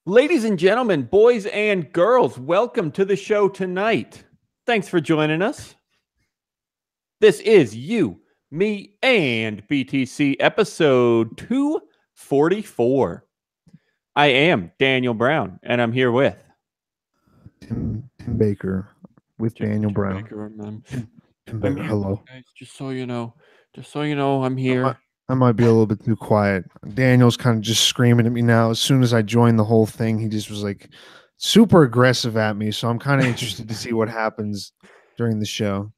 Ladies and gentlemen, boys and girls, welcome to the show tonight. Thanks for joining us. This is You, Me, and BTC episode 244. I am Daniel Brown, and I'm here with Tim Baker with Daniel Tim Brown. Baker. Tim I'm Baker, here, hello. guys. Just so you know, I'm I might, here. I might be a little bit too quiet. Daniel's kind of just screaming at me now. As soon as I joined the whole thing, he just was like super aggressive at me. So I'm kind of interested to see what happens during the show.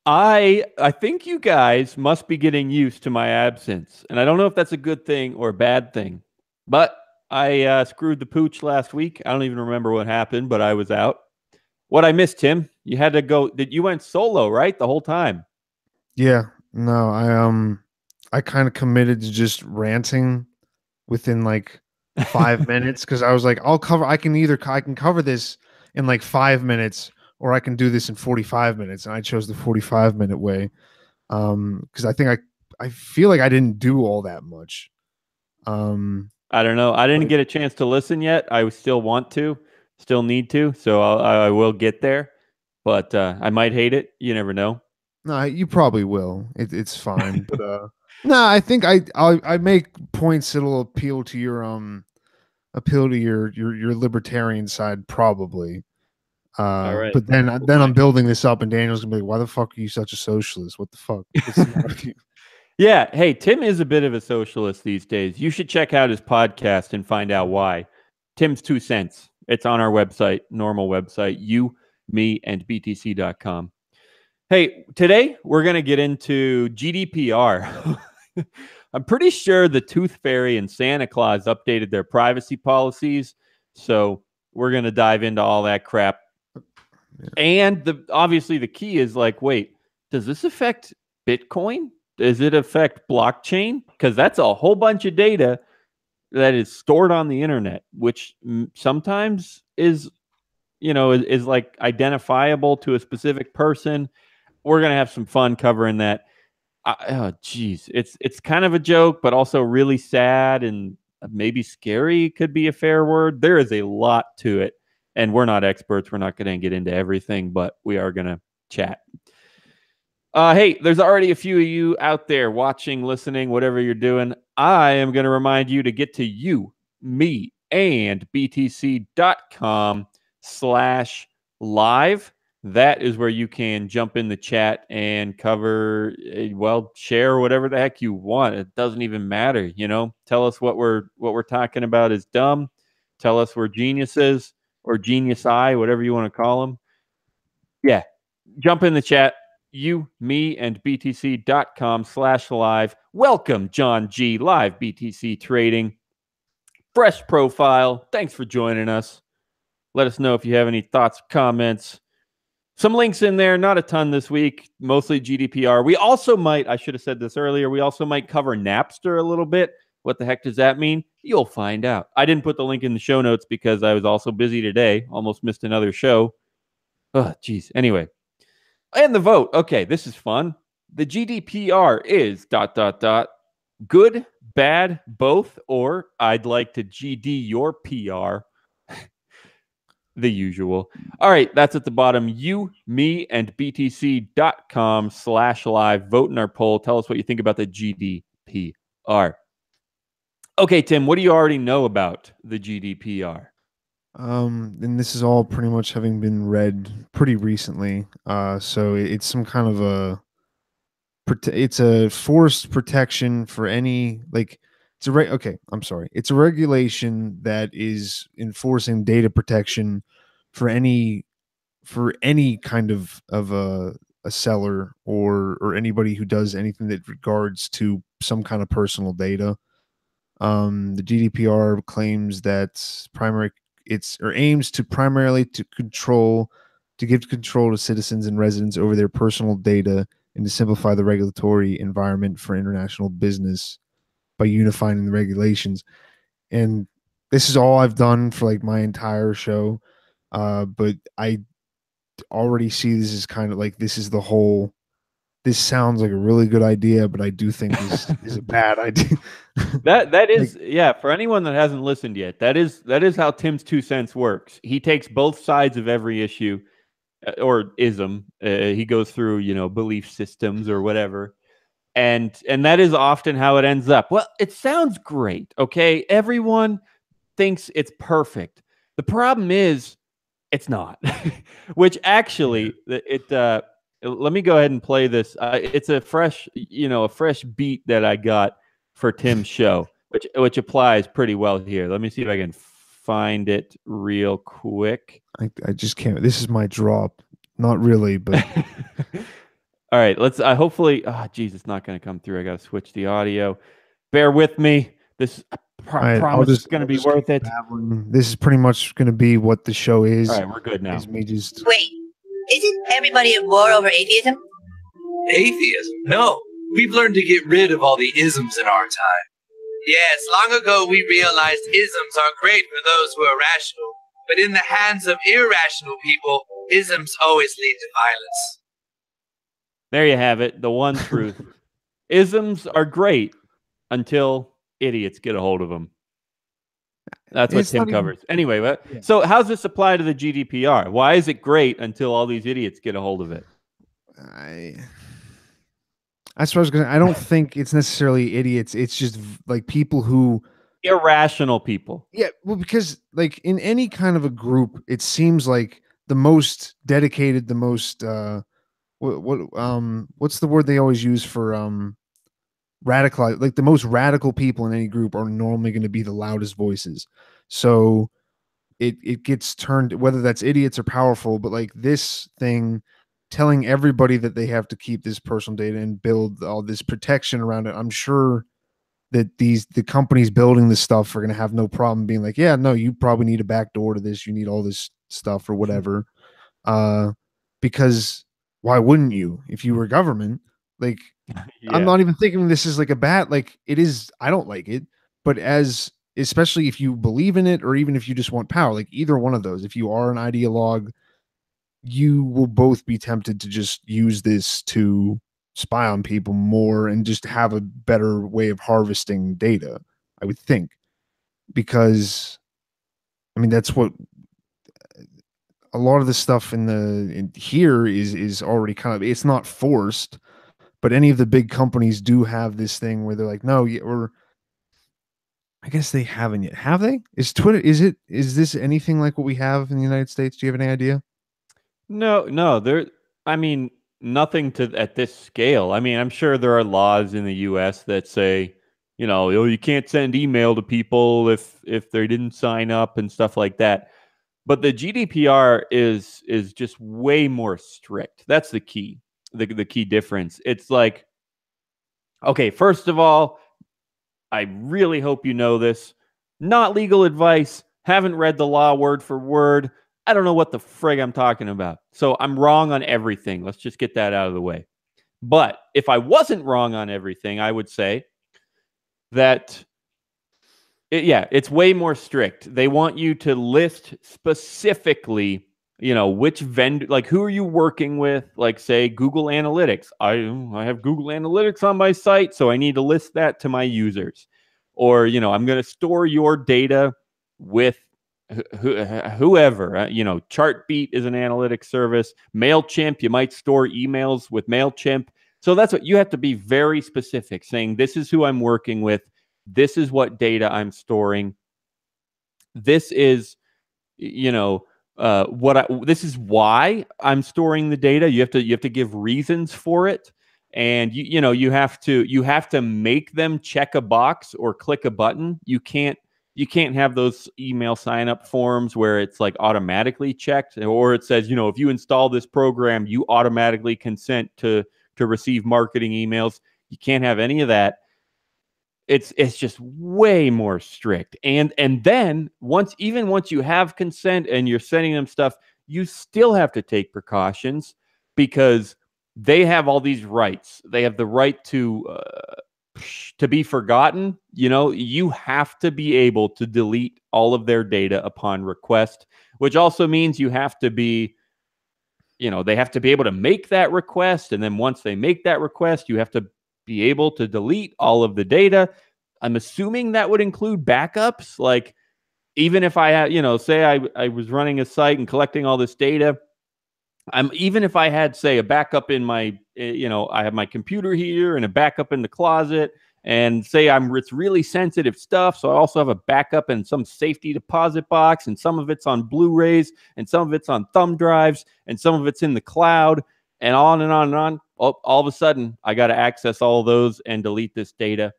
I think you guys must be getting used to my absence, and I don't know if that's a good thing or a bad thing. But I screwed the pooch last week. I don't even remember what happened, but I was out. What I missed, Tim? You had to go. Did you went solo, right, the whole time? Yeah, no, I kind of committed to just ranting within like 5 minutes because I was like, I can cover this in like 5 minutes or I can do this in 45 minutes. And I chose the 45-minute way. Because I feel like I didn't do all that much. I don't know. I didn't But get a chance to listen yet. I still want to, still need to, so I will get there. But I might hate it. You never know. no, you probably will. It's fine. But no, I think I make points that'll appeal to your libertarian side probably. All right. But then I'm building this up, and Daniel's gonna be like, "Why the fuck are you such a socialist? What the fuck? What's the matter with you?" Yeah. Hey, Tim is a bit of a socialist these days. You should check out his podcast and find out why. Tim's 2 cents. It's on our website, normal website, you, me, and btc.com. Hey, today we're going to get into GDPR. I'm pretty sure the Tooth Fairy and Santa Claus updated their privacy policies. So we're going to dive into all that crap. Yeah. And obviously the key is like, wait, does this affect Bitcoin? Does it affect blockchain? Because that's a whole bunch of data that is stored on the internet, which sometimes is like identifiable to a specific person. We're gonna have some fun covering that. Oh, geez, it's kind of a joke, but also really sad and maybe scary could be a fair word. There is a lot to it, and we're not experts. We're not going to get into everything, but we are going to chat. Hey, there's already a few of you out there watching, listening, whatever you're doing. I am going to remind you to get to you, me, and btc.com/live. That is where you can jump in the chat and cover, well, share whatever the heck you want. It doesn't even matter, Tell us what we're talking about is dumb. Tell us we're geniuses or genius eye, whatever you want to call them. Yeah, jump in the chat, you, me, and btc.com/live. Welcome, John G. Live BTC Trading. Fresh profile. Thanks for joining us. Let us know if you have any thoughts, comments. Some links in there, not a ton this week, mostly GDPR. We also might, I should have said this earlier, we also might cover Napster a little bit. What the heck does that mean? You'll find out. I didn't put the link in the show notes because I was also busy today, almost missed another show. Oh, geez. Anyway, and the vote. Okay, this is fun. The GDPR is ... good, bad, both, or I'd like to GD your PR. The usual. All right, that's at the bottom. You, me, and btc.com/live. Vote in our poll. Tell us what you think about the GDPR. Okay, Tim, what do you already know about the GDPR? And this is all pretty much having been read pretty recently. So it's some kind of it's a forced protection for any like okay, I'm sorry. It's a regulation that is enforcing data protection for any kind of a seller or anybody who does anything that regards to some kind of personal data. The GDPR claims that primary it's or aims to primarily to give control to citizens and residents over their personal data and to simplify the regulatory environment for international business by unifying the regulations. And this is all I've done for like my entire show. But I already see this as kind of like this is the whole this sounds like a really good idea, but I do think this is a bad idea. That is yeah, for anyone that hasn't listened yet, that is how Tim's 2 cents works. He takes both sides of every issue or ism. He goes through, belief systems or whatever. And that is often how it ends up. Well, it sounds great, okay? Everyone thinks it's perfect. The problem is it's not. Which actually let me go ahead and play this. It's a fresh beat that I got for Tim's show, which applies pretty well here. Let me see if I can find it real quick. I just can't. This is my drop. Not really, but all right, let's hopefully geez, it's not going to come through. I got to switch the audio. Bear with me. This promise is going to be worth it. This is pretty much going to be what the show is. All right, we're good now. Wait, isn't everybody at war over atheism? Atheism? No. We've learned to get rid of all the isms in our time. Yes, long ago we realized isms are great for those who are rational, but in the hands of irrational people, isms always lead to violence. There you have it, the one truth. Isms are great until idiots get a hold of them. That's what Tim covers. Anyway, so how's this apply to the GDPR? Why is it great until all these idiots get a hold of it? That's what I was going to. I don't think it's necessarily idiots. It's just like people who irrational people. Yeah, well, because like in any kind of a group, it seems like the most dedicated, the most what's the word they always use for radical, like the most radical people in any group are normally going to be the loudest voices. So it gets turned, whether that's idiots or powerful, but like this thing telling everybody that they have to keep this personal data and build all this protection around it. I'm sure that the companies building this stuff are going to have no problem being like, yeah, no, you probably need a back door to this. You need all this stuff or whatever. Because why wouldn't you if you were government? Like, yeah. I'm not even thinking this is like a bad, like it is. I don't like it, but especially if you believe in it, or even if you just want power, like either one of those, if you are an ideologue, you will both be tempted to just use this to spy on people more and just have a better way of harvesting data, I would think. Because, I mean, that's what a lot of the stuff in here is already kind of, it's not forced, but any of the big companies do have this thing where they're like, no, or I guess they haven't yet. Have they? Is Twitter, is this anything like what we have in the United States? Do you have any idea? No, I mean, nothing at this scale. I mean, I'm sure there are laws in the US that say, you can't send email to people if they didn't sign up and stuff like that. But the GDPR is just way more strict. That's the key. The key difference. It's like, okay, first of all, I really hope you know this. Not legal advice. Haven't read the law word for word. I don't know what the frig I'm talking about. So I'm wrong on everything. Let's just get that out of the way. But if I wasn't wrong on everything, I would say that, it's way more strict. They want you to list specifically, which vendor, like who are you working with? Like say Google Analytics. I have Google Analytics on my site, so I need to list that to my users. Or, I'm going to store your data with whoever, Chartbeat is an analytics service. MailChimp, you might store emails with MailChimp. So that's what you have to be very specific, saying this is who I'm working with. This is what data I'm storing. This is, this is why I'm storing the data. You have to give reasons for it. And you have to make them check a box or click a button. You can't have those email sign up forms where it's like automatically checked, or it says, if you install this program, you automatically consent to receive marketing emails. You can't have any of that. It's just way more strict. And then once you have consent and you're sending them stuff, you still have to take precautions because they have all these rights. They have the right to be forgotten. You have to be able to delete all of their data upon request, which also means you have to be they have to be able to make that request. And then once they make that request, you have to be able to delete all of the data. I'm assuming that would include backups. Like, even if I had, say I was running a site and collecting all this data, even if I had, say, a backup in my, I have my computer here and a backup in the closet, and say it's really sensitive stuff. So I also have a backup in some safety deposit box, and some of it's on Blu-rays, and some of it's on thumb drives, and some of it's in the cloud, and on and on and on. All of a sudden, I got to access all of those and delete this data.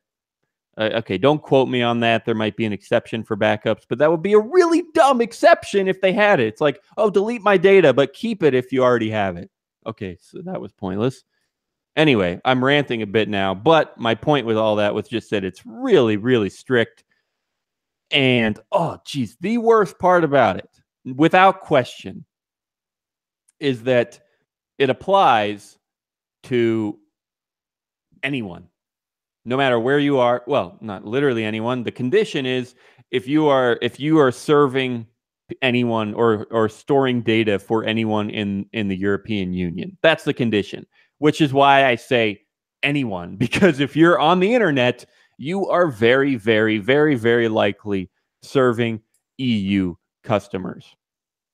Okay, don't quote me on that. There might be an exception for backups, but that would be a really dumb exception if they had it. It's like, oh, delete my data, but keep it if you already have it. Okay, so that was pointless. Anyway, I'm ranting a bit now, but my point with all that was just that it's really, really strict. And, oh, geez, the worst part about it, without question, is that it applies to anyone, no matter where you are. Well, not literally anyone. The condition is if you are serving anyone or storing data for anyone in the European Union. That's the condition, which is why I say anyone, because if you're on the internet, you are very, very, very, very likely serving EU customers.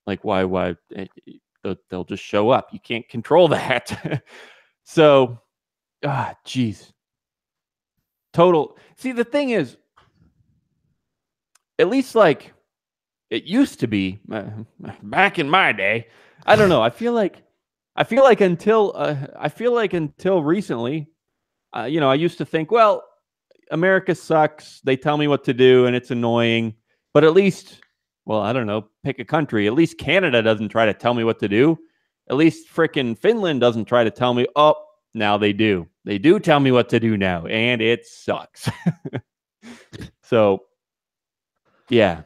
Like, why they'll just show up. You can't control that. So, geez. Total. See, the thing is, at least like it used to be back in my day. I don't know. I feel like until recently, I used to think, well, America sucks. They tell me what to do, and it's annoying. But at least, well, I don't know. Pick a country. At least Canada doesn't try to tell me what to do. At least frickin' Finland doesn't try to tell me. Oh, now they do. They do tell me what to do now, and it sucks. So, yeah,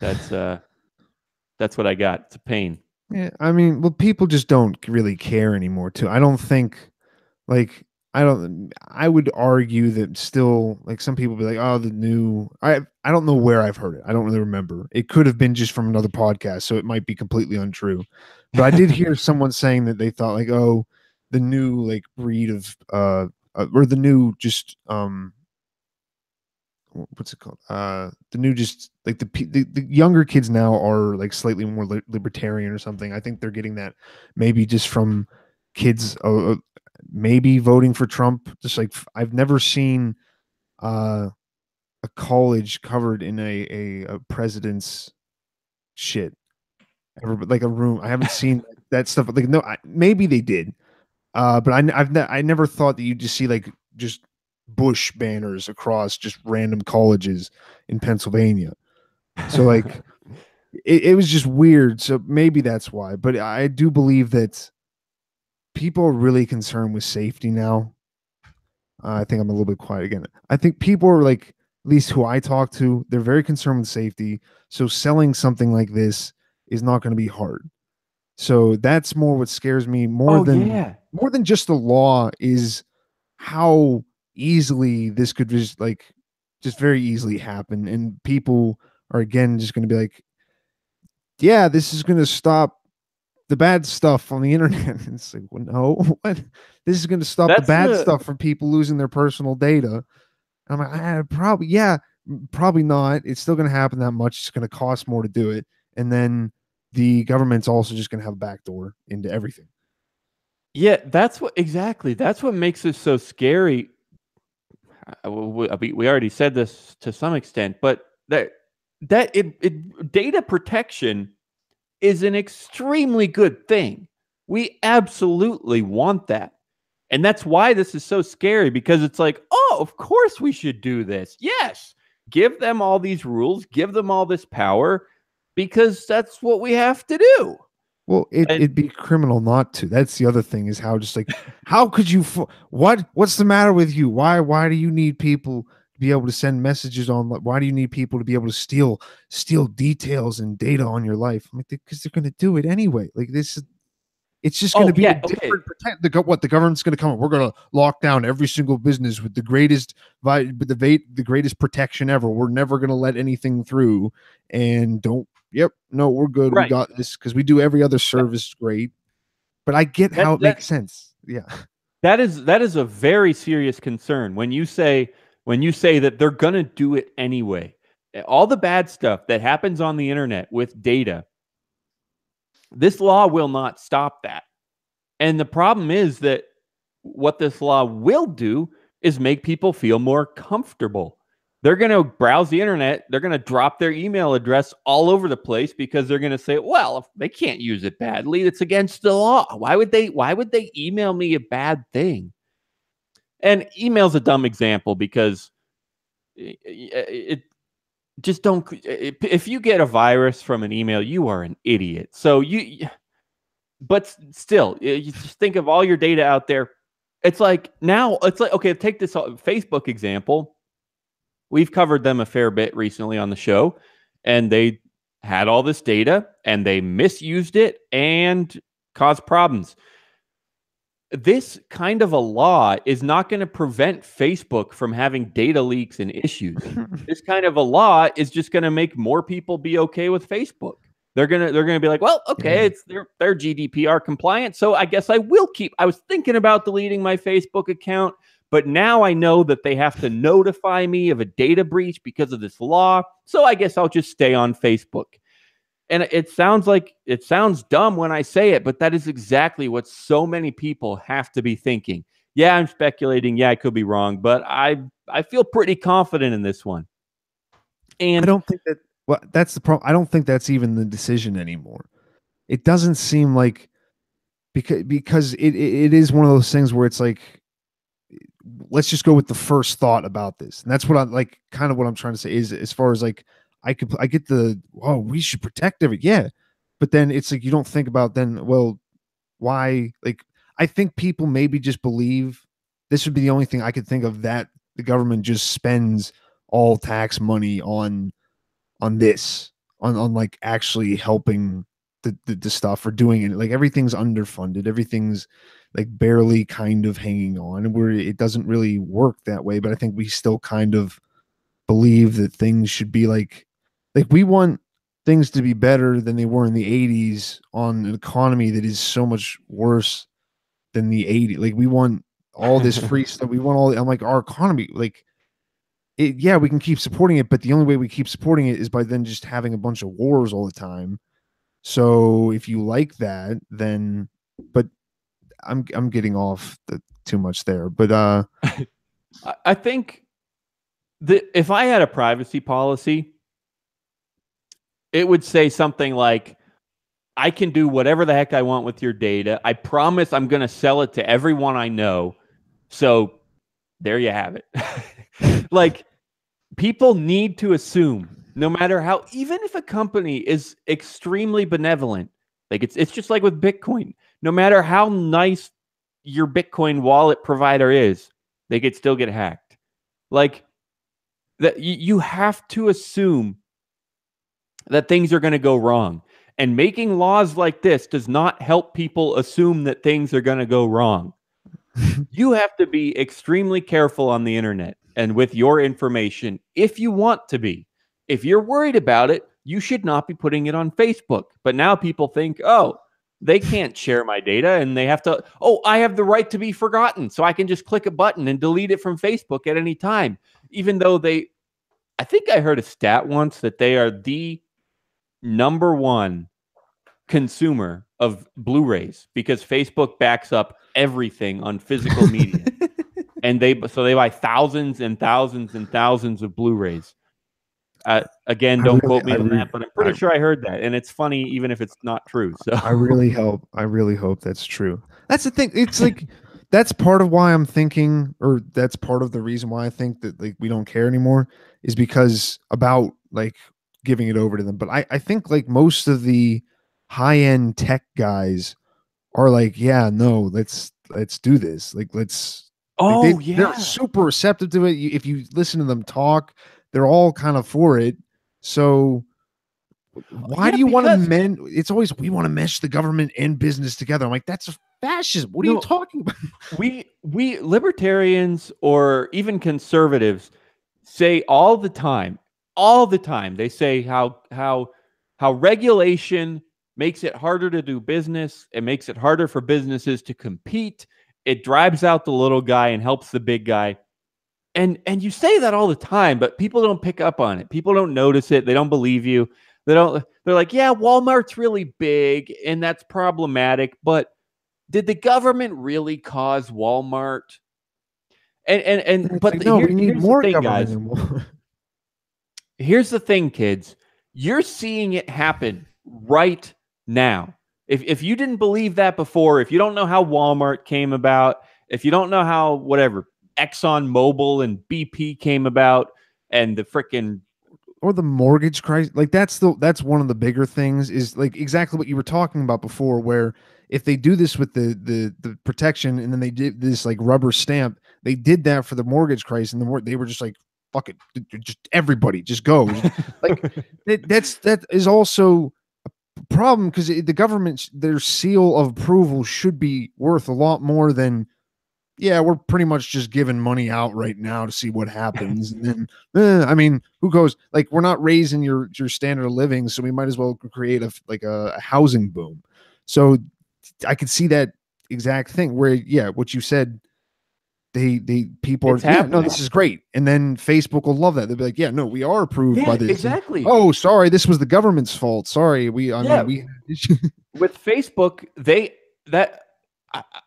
that's what I got. It's a pain. Yeah, I mean, well, people just don't really care anymore, too. I don't think, like, I would argue that still, like, some people be like, oh, the new, I don't know where I've heard it. I don't really remember. It could have been just from another podcast, so it might be completely untrue. But I did hear someone saying that they thought, like, oh, the new, like, breed of, or the new just, what's it called? The new just like the younger kids now are like slightly more libertarian or something. I think they're getting that maybe just from kids, maybe voting for Trump. Just like I've never seen a college covered in a president's shit ever, but like a room. I haven't seen that stuff. Like no, maybe they did, but I never thought that you just see like just Bush banners across just random colleges in Pennsylvania. So like it was just weird. So maybe that's why. But I do believe that people are really concerned with safety now. I think I'm a little bit quiet again. I think people are like, at least who I talk to, they're very concerned with safety. So selling something like this is not going to be hard. So that's more what scares me more than just the law is how easily this could just very easily happen, and people are again just going to be like, yeah, this is going to stop the bad stuff on the internet. And it's like, well, no, what? This is going to stop the bad stuff from people losing their personal data. And I'm like, probably not. It's still going to happen that much. It's going to cost more to do it, and then the government's also just going to have a backdoor into everything. Yeah, that's what makes it so scary. We already said this to some extent, but data protection is an extremely good thing. We absolutely want that. And that's why this is so scary, because it's like, oh, of course we should do this. Yes. Give them all these rules, give them all this power, because that's what we have to do. Well, it'd be criminal not to. That's the other thing, is how just like, how could you, what's the matter with you? Why do you need people to be able to send messages on? Why do you need people to be able to steal details and data on your life? I mean, because they're going to do it anyway. Like it's just going to be a different what the government's going to come up. We're going to lock down every single business with the greatest protection ever. We're never going to let anything through, and no, we're good. Right. We got this because we do every other service great. but I get how it makes sense. Yeah. That is a very serious concern when you say that they're going to do it anyway. All the bad stuff that happens on the internet with data, this law will not stop that. And the problem is that what this law will do is make people feel more comfortable. They're going to browse the internet. They're going to drop their email address all over the place because they're going to say, well, if they can't use it badly, it's against the law. Why would they email me a bad thing? And email's a dumb example because it just don't. If you get a virus from an email, you are an idiot. So but still, you just think of all your data out there. It's like, okay, take this Facebook example. We've covered them a fair bit recently on the show, and they had all this data and they misused it and caused problems. This kind of a law is not going to prevent Facebook from having data leaks and issues. This kind of a law is just going to make more people be okay with Facebook. They're gonna be like, well, okay, they're GDPR compliant, so I guess I will keep. I was thinking about deleting my Facebook account, but now I know that they have to notify me of a data breach because of this law, so I guess I'll just stay on Facebook. And it sounds dumb when I say it, but that is exactly what so many people have to be thinking. Yeah, I'm speculating. Yeah, I could be wrong, but I feel pretty confident in this one. And I don't think that. Well, that's the problem. I don't think that's even the decision anymore. It doesn't seem like because it is one of those things where it's like, let's just go with the first thought about this, and that's what I'm like. Kind of what I'm trying to say is, as far as like, I get we should protect everything, yeah, but then it's like you don't think about then, well, why? Like, I think people maybe just believe this would be the only thing I could think of that the government just spends all tax money on this, on like actually helping the stuff or doing it. Like everything's underfunded, everything's like barely kind of hanging on, where it doesn't really work that way. But I think we still kind of believe that things should be like we want things to be better than they were in the 80s on an economy that is so much worse than the 80s. Like we want all this free stuff. We want all, I'm like, our economy, like, yeah, we can keep supporting it, but the only way we keep supporting it is by then just having a bunch of wars all the time. So if you like that, then, but I'm getting off too much there. But I think that if I had a privacy policy, it would say something like, I can do whatever the heck I want with your data. I promise I'm going to sell it to everyone I know. So there you have it. Like, people need to assume, no matter how, even if a company is extremely benevolent, like it's just like with Bitcoin, no matter how nice your Bitcoin wallet provider is, they could still get hacked. Like that, you have to assume that things are going to go wrong. And making laws like this does not help people assume that things are going to go wrong. You have to be extremely careful on the internet and with your information if you want to be. If you're worried about it, you should not be putting it on Facebook. But now people think, oh, they can't share my data and they have to, I have the right to be forgotten. So I can just click a button and delete it from Facebook at any time. Even though I think I heard a stat once that they are the #1 consumer of Blu-rays because Facebook backs up everything on physical media. And they buy thousands and thousands and thousands of Blu-rays. Again, don't quote me on that, but I'm pretty sure I heard that. And it's funny, even if it's not true. So I really hope that's true. That's the thing. It's like, that's part of why I'm thinking, or that's part of the reason why I think that like we don't care anymore, is because about like giving it over to them. But I think like most of the high-end tech guys are like, yeah, no, let's do this. Like, they're super receptive to it. If you listen to them talk, they're all kind of for it. So why do you want to it's always, we want to mesh the government and business together. I'm like, that's fascism. What are you talking about? We libertarians or even conservatives say all the time, they say how regulation makes it harder to do business. It makes it harder for businesses to compete. It drives out the little guy and helps the big guy. And you say that all the time, but people don't pick up on it. People don't notice it. They don't believe you. They're like, yeah, Walmart's really big and that's problematic, but did the government really cause Walmart? But like, no, we need here's more the thing, government guys. and more. Here's the thing, kids. You're seeing it happen right now. If you didn't believe that before, if you don't know how Walmart came about, if you don't know how whatever Exxon Mobil and BP came about, and the freaking or the mortgage crisis, like that's one of the bigger things, is like exactly what you were talking about before, where if they do this with the protection and then they did this like rubber stamp, they did that for the mortgage crisis, and they were just like, fuck it, just everybody just go. Like that is also a problem, because the government, their seal of approval should be worth a lot more than, yeah, we're pretty much just giving money out right now to see what happens. And then, I mean, who goes, like, we're not raising your standard of living, so we might as well create a housing boom. So I could see that exact thing where, yeah, what you said, people are, yeah, no, this is great. And then Facebook will love that. They'll be like, yeah, no, we are approved by this. Exactly. And, oh, sorry, this was the government's fault. Sorry. With Facebook,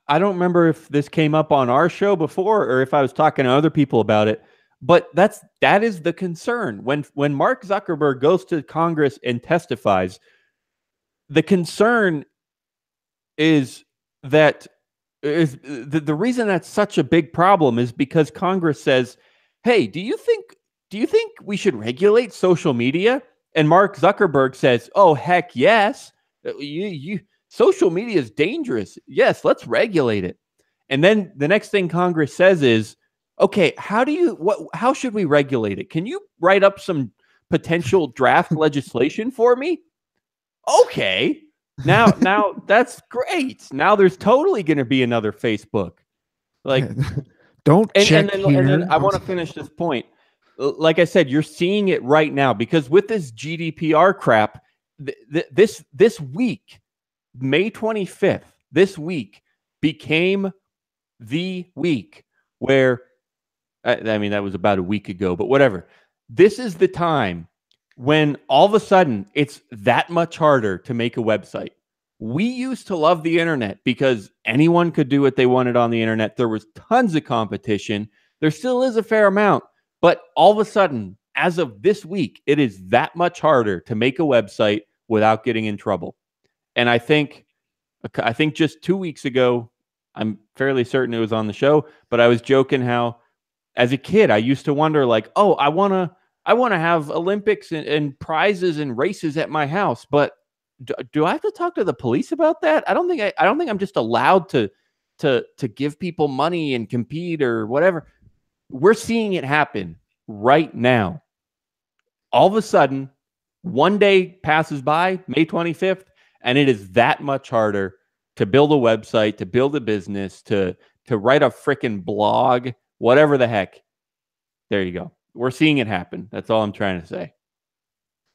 I don't remember if this came up on our show before or if I was talking to other people about it, but that is the concern. When Mark Zuckerberg goes to Congress and testifies, the concern is that the reason that's such a big problem is because Congress says, hey, do you think we should regulate social media? And Mark Zuckerberg says, oh, heck yes. Social media is dangerous. Yes, let's regulate it. And then the next thing Congress says is, okay, how should we regulate it? Can you write up some potential draft legislation for me? Okay. Now that's great. Now there's totally going to be another Facebook. Like, don't check and here. then I want to finish this point. Like I said, you're seeing it right now, because with this GDPR crap, this week, May 25th, this week became the week where, I mean, that was about a week ago, but whatever. This is the time when all of a sudden it's that much harder to make a website. We used to love the internet because anyone could do what they wanted on the internet. There was tons of competition. There still is a fair amount, but all of a sudden, as of this week, it is that much harder to make a website without getting in trouble. And I think just 2 weeks ago, I'm fairly certain it was on the show, but I was joking how as a kid, I used to wonder like, oh, I want to have Olympics and prizes and races at my house, but do I have to talk to the police about that? I don't think I'm just allowed to give people money and compete or whatever. We're seeing it happen right now. All of a sudden, one day passes by, May 25th, and it is that much harder to build a website, to build a business, to write a freaking blog, whatever the heck. There you go. We're seeing it happen. That's all I'm trying to say.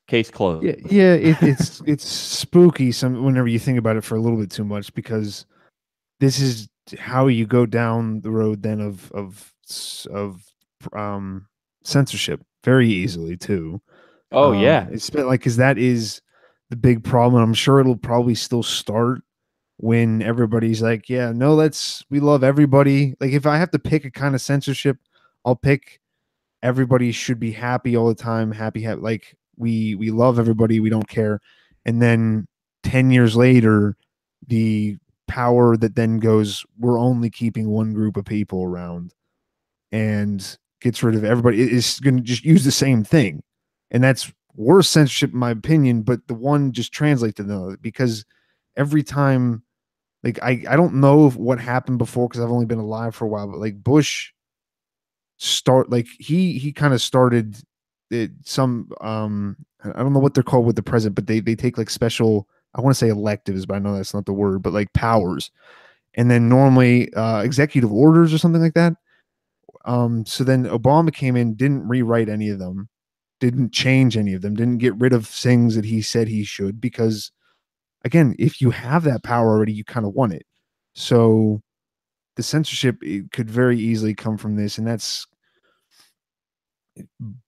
Case closed. Yeah. It's spooky whenever you think about it for a little bit too much, because this is how you go down the road then of censorship very easily too. Oh yeah, it's like, because that is the big problem. I'm sure it'll probably still start when everybody's like, yeah, no, we love everybody. Like, if I have to pick a kind of censorship, I'll pick everybody should be happy all the time, happy. Like, we love everybody, we don't care. And then 10 years later, the power that then goes, we're only keeping one group of people around, and gets rid of everybody, is going to just use the same thing. And that's worse censorship in my opinion, but the one just translates to the other, because every time, like, I don't know what happened before, because I've only been alive for a while, but like Bush he kind of started it, I don't know what they're called with the president, but they take like special, I want to say electives, but I know that's not the word, but like powers, and then normally executive orders or something like that. So then Obama came in, didn't rewrite any of them, didn't change any of them, didn't get rid of things that he said he should, because again, if you have that power already, you kind of want it. So the censorship, it could very easily come from this, and that's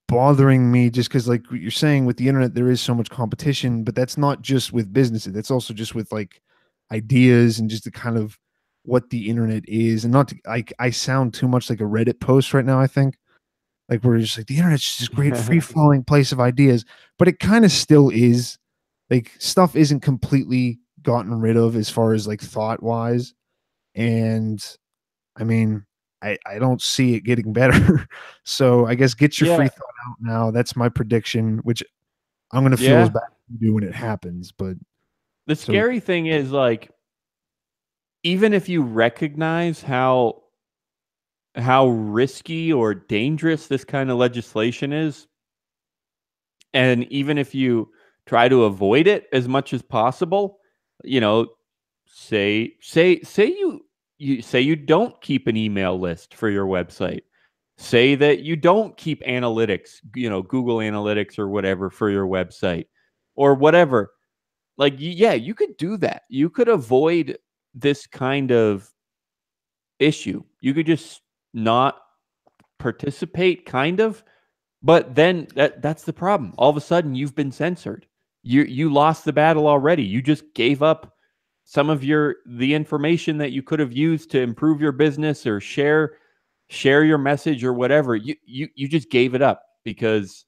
bothering me just because, like you're saying, with the internet there is so much competition, but that's not just with businesses, that's also just with like ideas and just the kind of what the internet is. And not to, I sound too much like a Reddit post right now, I think, like we're just like the internet's just this great free-flowing place of ideas, but it kind of still is. Like stuff isn't completely gotten rid of as far as like thought wise, and I mean, I don't see it getting better. So I guess get your free thought out now. That's my prediction, which I'm gonna feel as bad as you do when it happens. But the scary thing is, like, even if you recognize how risky or dangerous this kind of legislation is, and even if you try to avoid it as much as possible, you know, say you don't keep an email list for your website. Say that you don't keep analytics, Google Analytics or whatever for your website or whatever. Like, yeah, you could do that. You could avoid this kind of issue. You could just not participate, kind of. But then that's the problem. All of a sudden, you've been censored. You lost the battle already. You just gave up some of the information that you could have used to improve your business or share your message or whatever. You just gave it up because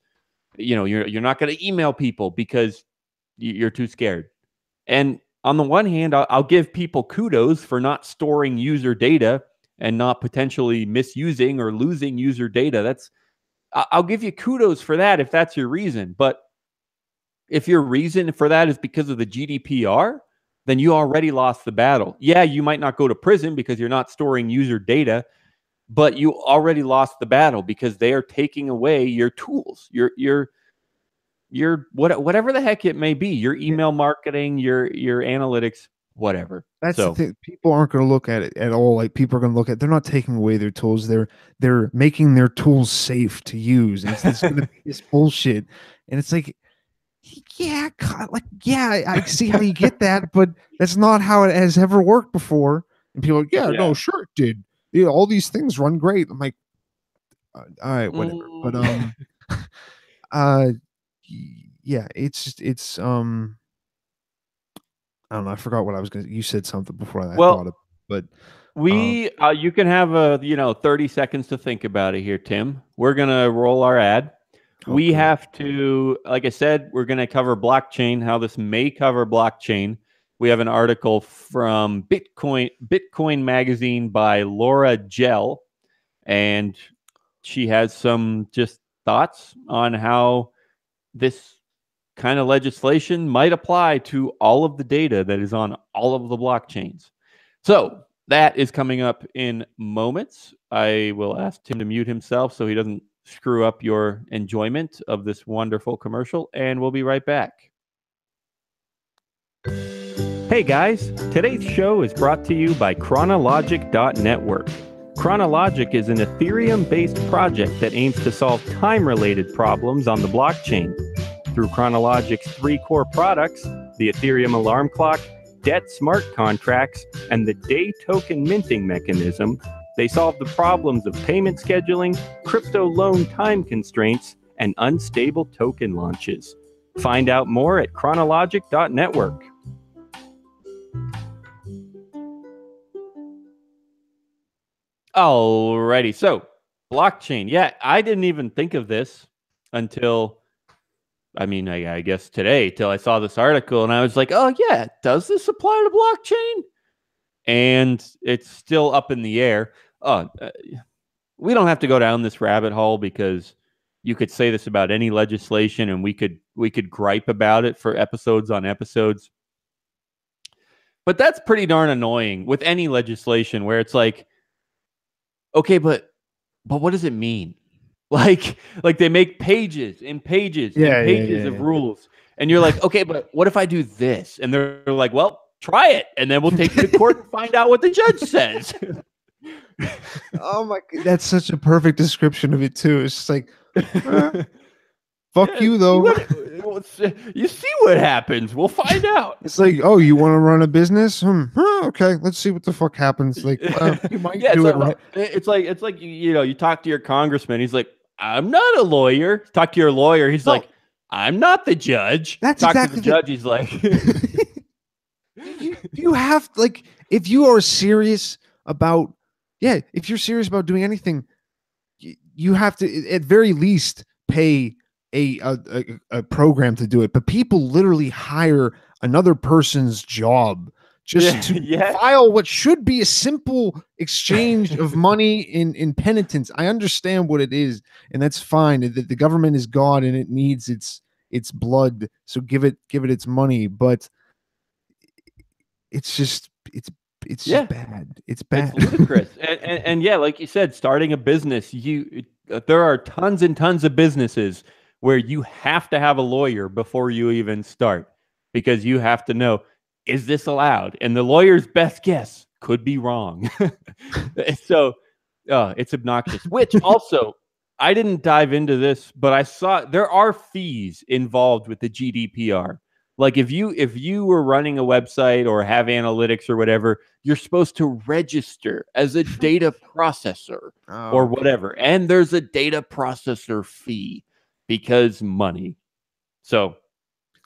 you're not going to email people because you're too scared. And on the one hand, I'll give people kudos for not storing user data and not potentially misusing or losing user data. I'll give you kudos for that if that's your reason. But if your reason for that is because of the GDPR, then you already lost the battle. Yeah, you might not go to prison because you're not storing user data, but you already lost the battle because they are taking away your tools, your whatever the heck it may be, your email marketing, your analytics, whatever. That's the thing. People aren't going to look at it at all. Like, people are going to look at, they're not taking away their tools. They're making their tools safe to use. And it's going to be this bullshit. And it's like, yeah, I see how you get that, but that's not how it has ever worked before. And people are like, no, sure it did. Yeah, all these things run great. I'm like, all right, whatever. But yeah, it's I don't know. I forgot what I was going to. You said something before I thought of, but you can have 30 seconds to think about it here, Tim. We're gonna roll our ad. We have to, like I said, we're gonna cover blockchain, how this may cover blockchain. We have an article from Bitcoin Magazine by Laura Gell, and she has some just thoughts on how this kind of legislation might apply to all of the data that is on all of the blockchains. So that is coming up in moments. I will ask Tim to mute himself so he doesn't screw up your enjoyment of this wonderful commercial, and we'll be right back. Hey guys, today's show is brought to you by Chronologic.network. Chronologic is an Ethereum-based project that aims to solve time-related problems on the blockchain. Through Chronologic's 3 core products, the Ethereum alarm clock, debt smart contracts, and the day token minting mechanism, they solve the problems of payment scheduling, crypto loan time constraints, and unstable token launches. Find out more at chronologic.network. Alrighty, so blockchain. Yeah, I didn't even think of this until, I guess today, till I saw this article, and I was like, oh yeah, does this apply to blockchain? And it's still up in the air. We don't have to go down this rabbit hole because you could say this about any legislation, and we could gripe about it for episodes on episodes. But that's pretty darn annoying with any legislation where it's like, okay, but what does it mean? Like they make pages and pages and pages of rules. And you're like, okay, but what if I do this? And they're like, well, try it. And then we'll take it to court and find out what the judge says. Oh my God. That's such a perfect description of it too. It's just like, fuck you though. You see what happens. We'll find out. It's like, oh, you want to run a business? Okay, let's see what the fuck happens. Like, you might do it right. It's like you talk to your congressman. He's like, I'm not a lawyer. Talk to your lawyer. He's like, I'm not the judge. That's talk exactly to the judge. He's like, you have like, if you are serious about, if you're serious about doing anything, you have to at very least pay a program to do it. But people literally hire another person's job just to file what should be a simple exchange of money in penitence. I understand what it is, and that's fine. The government is God and it needs its blood, so give it its money. But it's just bad. It's bad. It's ludicrous. and yeah, like you said, starting a business, there are tons and tons of businesses where you have to have a lawyer before you even start, because you have to know, is this allowed? And the lawyer's best guess could be wrong. So it's obnoxious. Which also, I didn't dive into this, but I saw there are fees involved with the GDPR. Like if you were running a website or have analytics or whatever, you're supposed to register as a data processor or whatever. And there's a data processor fee because money. So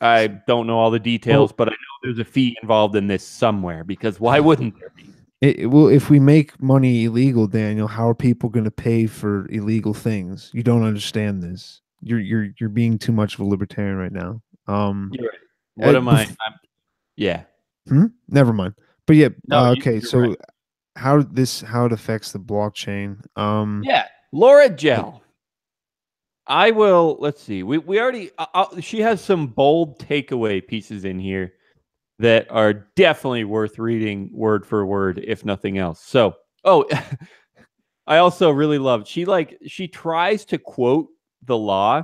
I don't know all the details, but I know there's a fee involved in this somewhere, because why wouldn't there be? Well, if we make money illegal, Daniel, how are people going to pay for illegal things? You don't understand this. You're being too much of a libertarian right now. You're right. What am I? Yeah. Never mind. But yeah. No, okay. So right. how it affects the blockchain? Yeah. Laura Gell. I will. Let's see. We already. She has some bold takeaway pieces in here that are definitely worth reading word for word, if nothing else. So, I also really love. She tries to quote the law,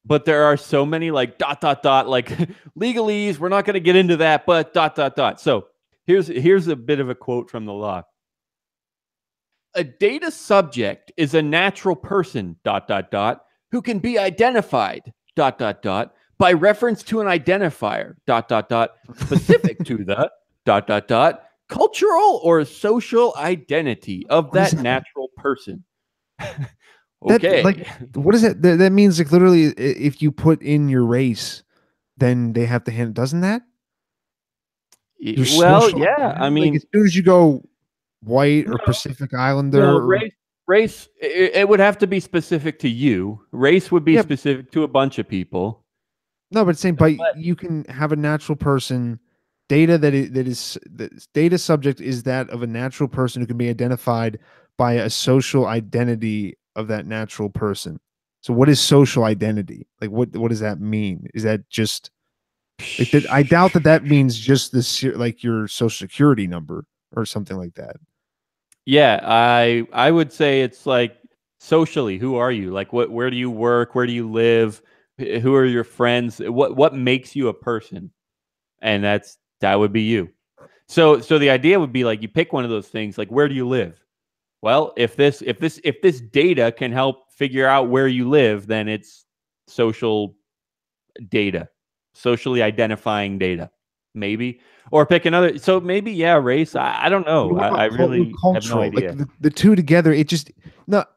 but there are so many like ... like legalese. We're not going to get into that, but ... So here's a bit of a quote from the law. A data subject is a natural person ... who can be identified ... by reference to an identifier ... specific to the ... cultural or social identity of that natural person. Okay. What is that? That means like literally, if you put in your race, then they have to hand. Doesn't that? Well, yeah. I mean, like as soon as you go white or Pacific Islander, race, it would have to be specific to you. Race would be specific to a bunch of people. No, but it's saying, but you can have a natural person. Data that data subject is that of a natural person who can be identified by a social identity of that natural person. So what is social identity? Like what does that mean? Is that just like that? I doubt that means just this, like your social security number or something like that. Yeah, I would say it's like socially, who are you? Like where do you work? Where do you live? Who are your friends? What makes you a person? And that would be you. So the idea would be like you pick one of those things, like where do you live? Well, if this data can help figure out where you live, then it's social data, socially identifying data, maybe. Or pick another. So maybe race. I don't know. I really have no idea. Like the two together, it just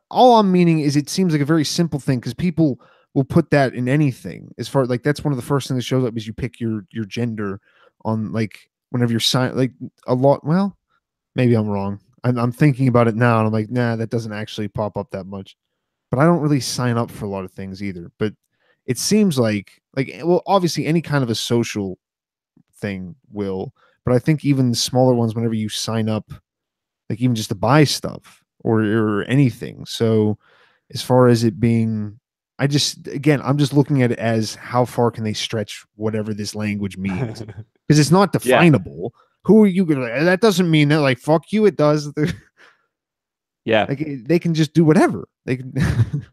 all I'm meaning is it seems like a very simple thing because people will put that in anything. As far like that's one of the first things that shows up is you pick your gender on like whenever you're like a lot. Well, maybe I'm wrong. I'm thinking about it now and I'm like, nah, that doesn't actually pop up that much. But I don't really sign up for a lot of things either. But it seems like well, obviously any kind of a social thing will, but I think even the smaller ones, whenever you sign up, like even just to buy stuff or anything. So as far as it being, I'm just looking at it as how far can they stretch whatever this language means because it's not definable. Yeah. Who are you gonna? That doesn't mean that like fuck you. It does. Yeah, like they can just do whatever they can.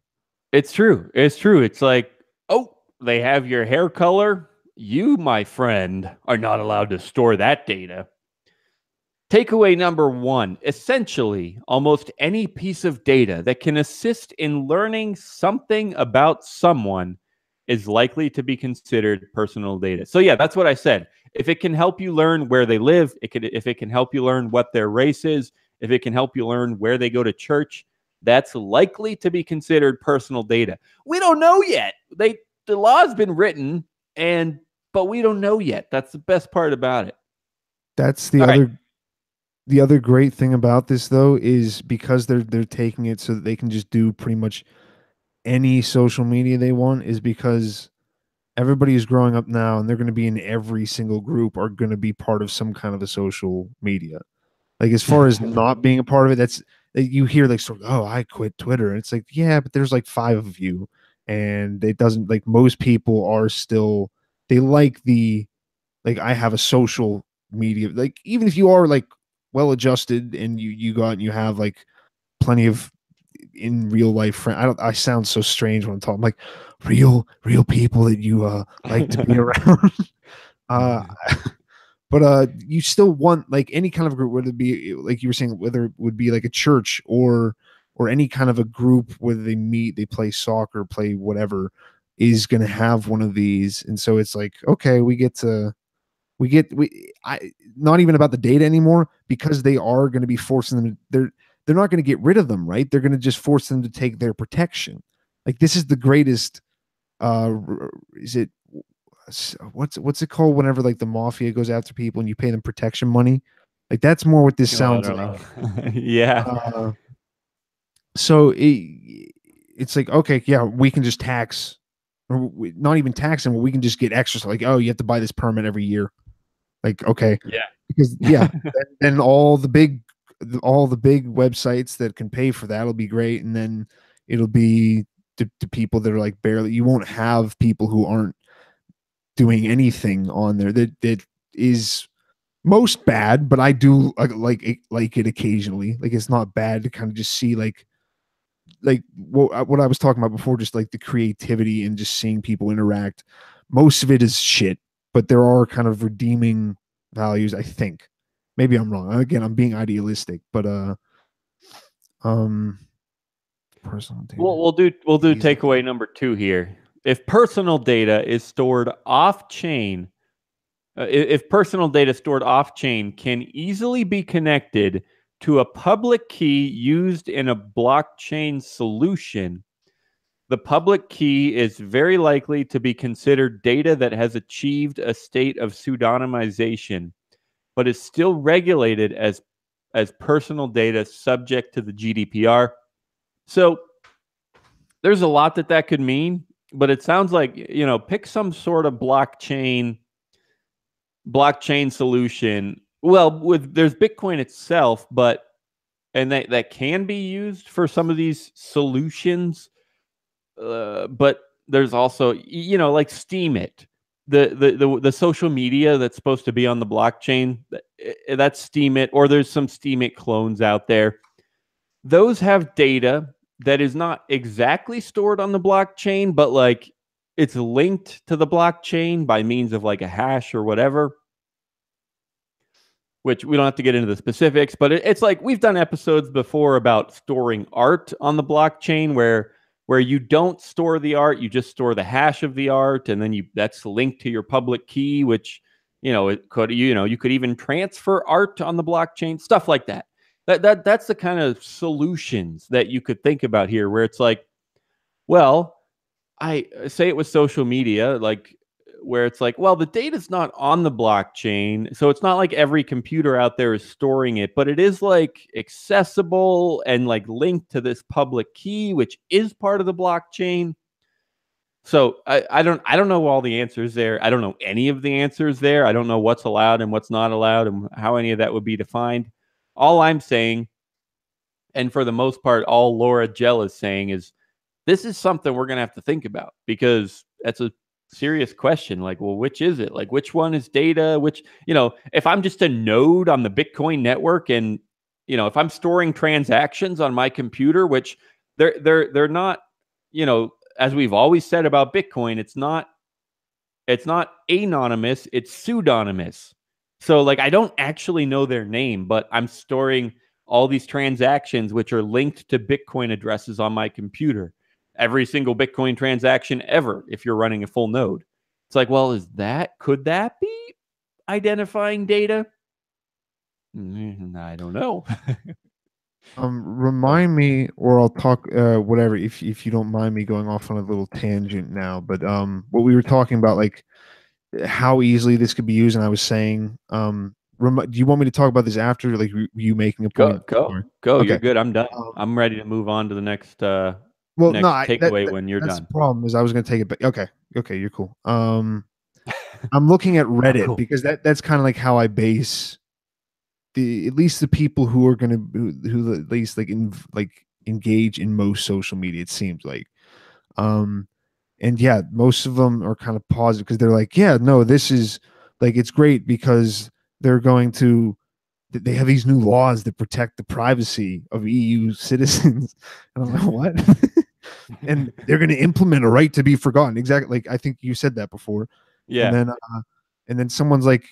It's true. It's true. It's like, oh, they have your hair color. You, my friend, are not allowed to store that data. Takeaway number 1, essentially, almost any piece of data that can assist in learning something about someone is likely to be considered personal data. So yeah, that's what I said. If it can help you learn where they live, if it can help you learn what their race is, if it can help you learn where they go to church, that's likely to be considered personal data. We don't know yet. The law's been written, but we don't know yet. That's the best part about it. That's the other the other great thing about this though is because they're taking it so that they can just do pretty much any social media they want, is because everybody is growing up now and they're going to be in every single group, are going to be part of some kind of a social media. Like as far as not being a part of it, that's you hear like sort of, oh, I quit Twitter. And it's like, yeah, but there's like 5 of you. And it doesn't, like, most people are still, they like I have a social media, like even if you are like well adjusted and you go out and you have like plenty of in real life friends. I sound so strange when I'm talking, like real people that you like to be around. But you still want like any kind of group, whether it be like you were saying, whether it would be like a church or any kind of a group where they meet, they play soccer, play whatever, is going to have one of these. And so it's like, okay, I not even about the data anymore, because they are going to be forcing them. They're not going to get rid of them, right? They're going to just force them to take their protection. Like this is the greatest. Is it what's it called whenever like the mafia goes after people and you pay them protection money? Like that's more what this sounds like. Yeah. So it's like, okay, yeah, we can just tax, or not even tax them. We can just get extra. So like, oh, you have to buy this permit every year. Like, okay, yeah, because yeah, and all the big websites that can pay for that will be great, and then it'll be to people that are like barely. You won't have people who aren't doing anything on there that is most bad, but I do like it occasionally. Like it's not bad to kind of just see like what I was talking about before, just like the creativity and just seeing people interact. Most of it is shit, but there are kind of redeeming values, I think. Maybe I'm wrong. Again, I'm being idealistic, but personal data. We'll do takeaway number 2 here. If personal data is stored off chain, if personal data stored off chain can easily be connected to a public key used in a blockchain solution, the public key is very likely to be considered data that has achieved a state of pseudonymization, but is still regulated as personal data subject to the GDPR. So there's a lot that could mean, but it sounds like, pick some sort of blockchain solution. Well, there's Bitcoin itself, and that can be used for some of these solutions. But there's also, like Steam It, the social media that's supposed to be on the blockchain. That's Steam It, or there's some Steam It clones out there. Those have data that is not exactly stored on the blockchain, but like it's linked to the blockchain by means of like a hash or whatever, which we don't have to get into the specifics, but it's like we've done episodes before about storing art on the blockchain where you don't store the art, you just store the hash of the art, and then that's linked to your public key, which, it could, you could even transfer art on the blockchain, stuff like that. That's the kind of solutions that you could think about here, where it's like, well, I say it with social media, like where it's like, well, the data's not on the blockchain, so it's not like every computer out there is storing it, but it is like accessible and like linked to this public key, which is part of the blockchain. So I don't know all the answers there. I don't know any of the answers there. I don't know what's allowed and what's not allowed and how any of that would be defined. All I'm saying, and for the most part, all Laura Gell is saying, is this is something we're going to have to think about, because that's a serious question. Like, well, which is it? Like, which one is data? Which, if I'm just a node on the Bitcoin network, and, if I'm storing transactions on my computer, which they're not, as we've always said about Bitcoin, it's not anonymous, it's pseudonymous. So like, I don't actually know their name, but I'm storing all these transactions which are linked to Bitcoin addresses on my computer. every single Bitcoin transaction ever if you're running a full node. It's like, well, could that be identifying data? I don't know. Remind me, or I'll talk whatever, if you don't mind me going off on a little tangent now. But what we were talking about, like how easily this could be used, and I was saying, do you want me to talk about this after, like you making a point? Go. Okay. You're good. I'm done. I'm ready to move on to the next well, next no, takeaway when you're that's done. The problem is I was going to take it back. Okay, you're cool. I'm looking at Reddit Cool. because that's kind of like how I base at least the people who are going to who at least engage in most social media. It seems like, and yeah, most of them are kind of positive because they're like, yeah, no, this is like it's great because they're going to they have these new laws that protect the privacy of EU citizens, and I'm like, what? And they're going to implement a right to be forgotten. Exactly, like I think you said that before. Yeah. And then someone's like,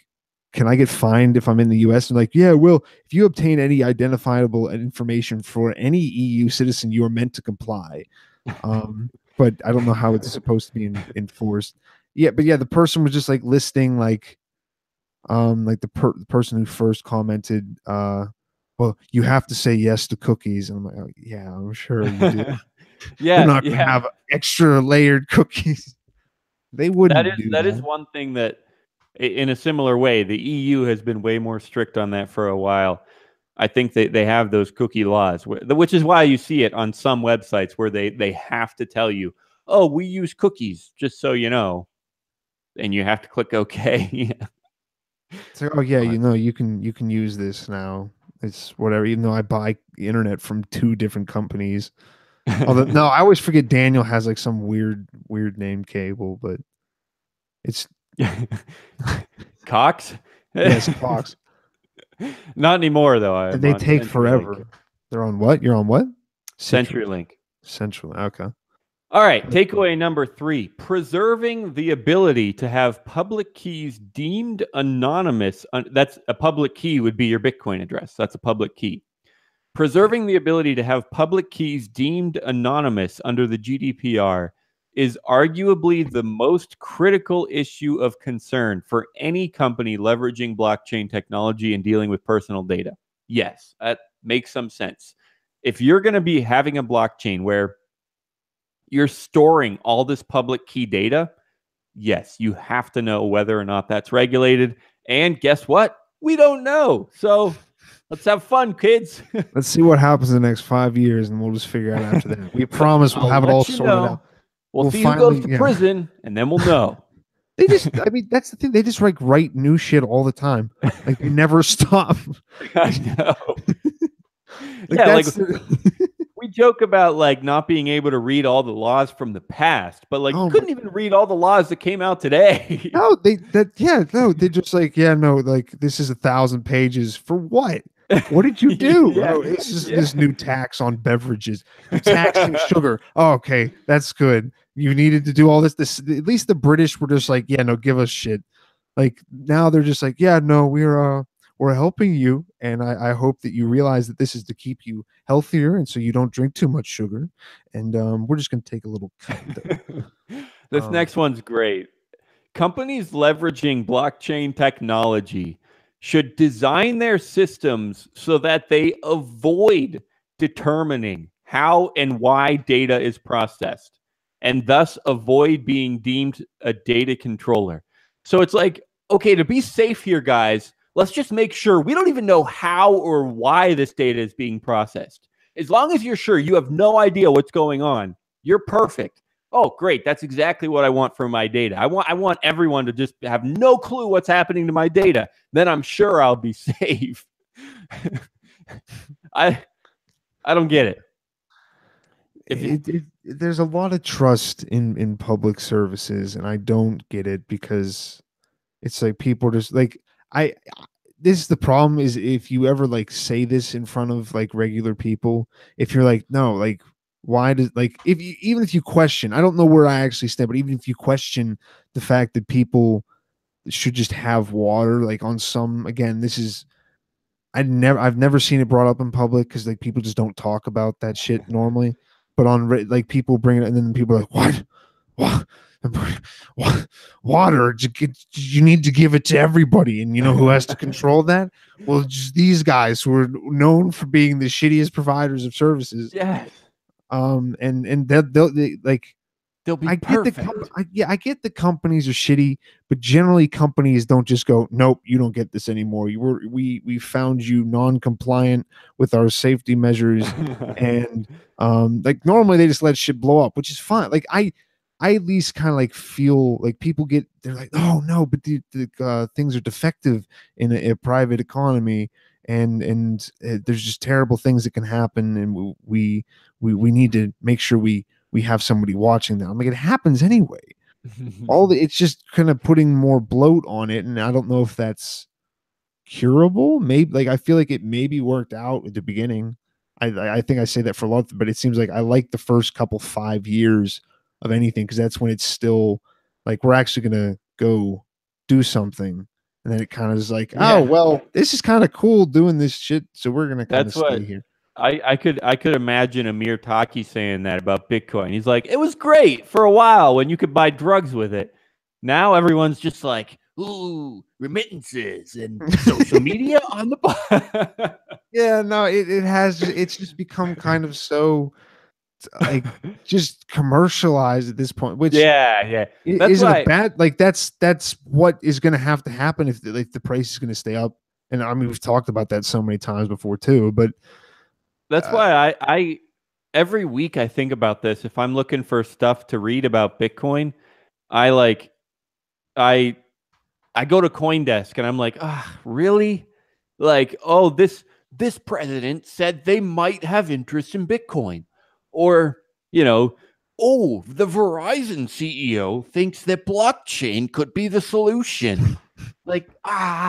can I get fined if I'm in the US? And like, yeah, well, if you obtain any identifiable information for any EU citizen, you are meant to comply. But I don't know how it's supposed to be enforced. Yeah, but yeah, the person was just like listing like the person who first commented, well, you have to say yes to cookies. And I'm like, oh, yeah, I'm sure you do. Yeah, they're not gonna have extra layered cookies. They wouldn't do that. That is one thing that, in a similar way, the EU has been way more strict on that for a while. I think they have those cookie laws, which is why you see it on some websites where they have to tell you, oh, we use cookies, just so you know, and you have to click OK. It's like, oh yeah, you can use this now. It's whatever. Even though I buy the internet from 2 different companies. Although no, I always forget Daniel has like some weird name cable, but it's Cox. Yes, Cox. Not anymore though. They take forever. They're on what? You're on what? CenturyLink. Central. Okay. All right. Takeaway number 3: preserving the ability to have public keys deemed anonymous. That's a public key would be your Bitcoin address. That's a public key. Preserving the ability to have public keys deemed anonymous under the GDPR is arguably the most critical issue of concern for any company leveraging blockchain technology and dealing with personal data. Yes, that makes some sense. If you're going to be having a blockchain where you're storing all this public key data, yes, you have to know whether or not that's regulated. And guess what? We don't know. So let's have fun, kids. Let's see what happens in the next 5 years, and we'll just figure out after that. We promise we'll have it all sorted out. We'll see who goes to prison, and then we'll know. They just, I mean, that's the thing. They just like write new shit all the time. Like they never stop. I know. We joke about like not being able to read all the laws from the past, but like you couldn't even read all the laws that came out today. No, they just like, like this is 1,000 pages for what? What did you do? It's just this new tax on beverages. Taxing sugar. Oh, okay, that's good. You needed to do all this. At least the British were just like, give us shit. Like now they're just like, we're helping you, and I hope that you realize that this is to keep you healthier, and so you don't drink too much sugar. And we're just gonna take a little cut. This next one's great. Companies leveraging blockchain technology should design their systems so that they avoid determining how and why data is processed, and thus avoid being deemed a data controller. So it's like, okay, to be safe here, guys, let's just make sure we don't even know how or why this data is being processed. As long as you're sure you have no idea what's going on, you're perfect. Oh, great. That's exactly what I want for my data. I want everyone to just have no clue what's happening to my data. Then I'm sure I'll be safe. I don't get it. There's a lot of trust in public services, and I don't get it because it's like people are just like this is the problem is if you ever like say this in front of like regular people, if you're like, no, like why does like even if you question, I don't know where I actually stand, but even if you question the fact that people should just have water, like on some, again, this is I've never seen it brought up in public because like people just don't talk about that shit normally. but on like people bring it, and then people are like, what? Water, you need to give it to everybody, and you know who has to control that? Well, just these guys who are known for being the shittiest providers of services. Yes. And they like, They'll be I get perfect. I get the companies are shitty, but generally companies don't just go, nope, you don't get this anymore. We found you non-compliant with our safety measures, and like normally they just let shit blow up, which is fine. Like I at least kind of like feel like people they're like, oh no, but the things are defective in a private economy, and there's just terrible things that can happen, and we need to make sure we have somebody watching that. I'm like, it happens anyway. It's just kind of putting more bloat on it, and I don't know if that's curable. Maybe, like, I feel like it maybe worked out at the beginning. I think I say that for a lot, but it seems like I like the first couple 5 years of anything, because that's when it's still like we're actually gonna go do something, and then it kind of is like, Yeah. oh well, this is kind of cool doing this shit, so we're gonna kind of stay here. I could imagine Amir Taki saying that about Bitcoin. He's like, it was great for a while when you could buy drugs with it. Now everyone's just like, ooh, remittances and social media on the Yeah, no, it's just become kind of so like just commercialized at this point, which yeah. That's isn't why a bad, like that's what is going to have to happen if the price is going to stay up. And I mean, we've talked about that so many times before too, but that's why I every week I think about this. If I'm looking for stuff to read about Bitcoin, I go to CoinDesk and I'm like, really? Like, oh, this president said they might have interest in Bitcoin. Or, oh, the Verizon CEO thinks that blockchain could be the solution. Like,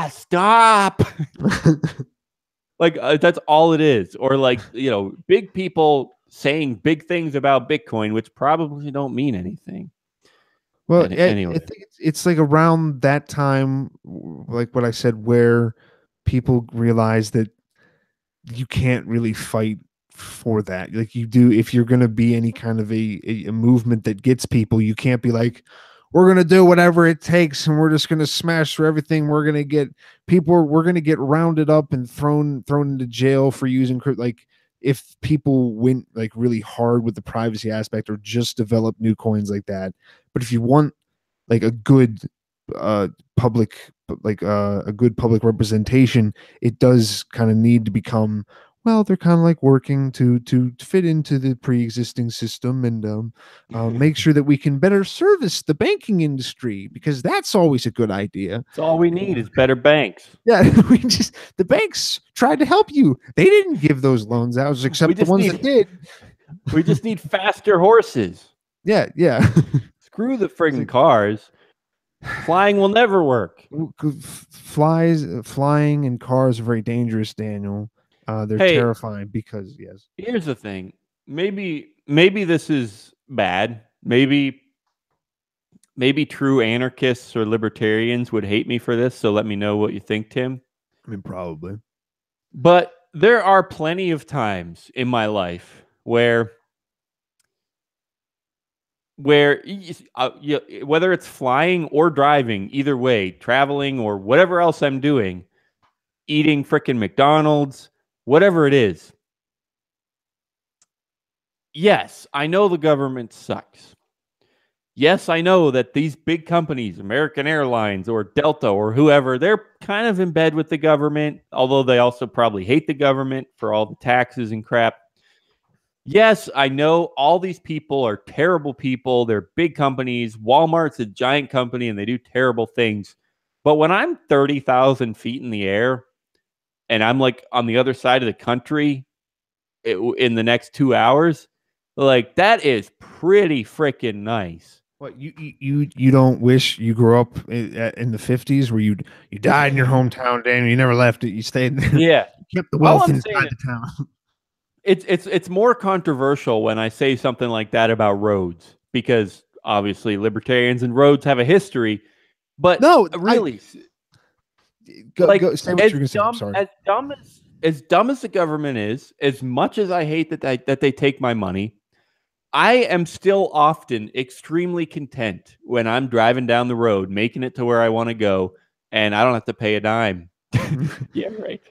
stop. Like, that's all it is. Or like, big people saying big things about Bitcoin, which probably don't mean anything. Well, anyway, I think it's like around that time, like what I said, where people realize that you can't really fight for that. Like you do, if you're going to be any kind of a movement that gets people, you can't be like, we're going to do whatever it takes, and we're just going to smash through everything. We're going to get people, we're going to get rounded up and thrown into jail for using like. If people went like really hard with the privacy aspect or just develop new coins like that. But if you want like a good public, like a good public representation, it does kind of need to become, well, they're kind of like working to fit into the pre-existing system, and make sure that we can better service the banking industry, because that's always a good idea. That's all we need is better banks. Yeah, the banks tried to help you. They didn't give those loans out, except the ones that did. We just need faster horses. Yeah. Screw the friggin' cars. Flying will never work. Flying and cars are very dangerous, Daniel. They're terrifying because, yes. Here's the thing. Maybe this is bad. Maybe true anarchists or libertarians would hate me for this, so let me know what you think, Tim. I mean, probably. But there are plenty of times in my life where whether it's flying or driving, either way, traveling or whatever else I'm doing, eating frickin' McDonald's, whatever it is. Yes, I know the government sucks. Yes, I know that these big companies, American Airlines or Delta or whoever, they're kind of in bed with the government, although they also probably hate the government for all the taxes and crap. Yes, I know all these people are terrible people. They're big companies. Walmart's a giant company and they do terrible things. But when I'm 30,000 feet in the air and I'm like on the other side of the country in the next 2 hours, like that is pretty freaking nice. What, you don't wish you grew up in the 50s where you died in your hometown, Daniel? You never left it. You stayed there. Yeah, you kept the wealth inside the town. It's more controversial when I say something like that about roads, because obviously libertarians and roads have a history. But no, really, go say what you're gonna say. I'm sorry. As dumb as the government is, as much as I hate that they take my money, I am still often extremely content when I'm driving down the road, making it to where I want to go, and I don't have to pay a dime. Yeah, right.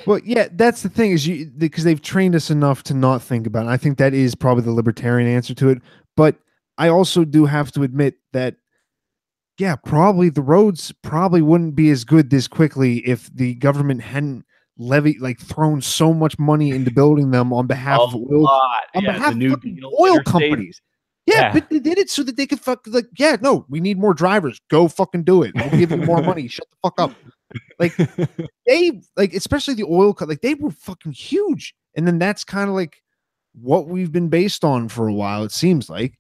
Well, yeah, that's the thing is because they've trained us enough to not think about it. I think that is probably the libertarian answer to it. But I also do have to admit that, yeah, probably the roads probably wouldn't be as good this quickly if the government hadn't thrown so much money into building them on behalf A of oil, lot. on Yeah, behalf the of New fucking Deal, oil interstate. companies. Yeah, Yeah. but they did it so that they could no, we need more drivers. Go fucking do it. We'll give you more money. Shut the fuck up. Like they especially the oil they were fucking huge, and then that's kind of like what we've been based on for a while, it seems like.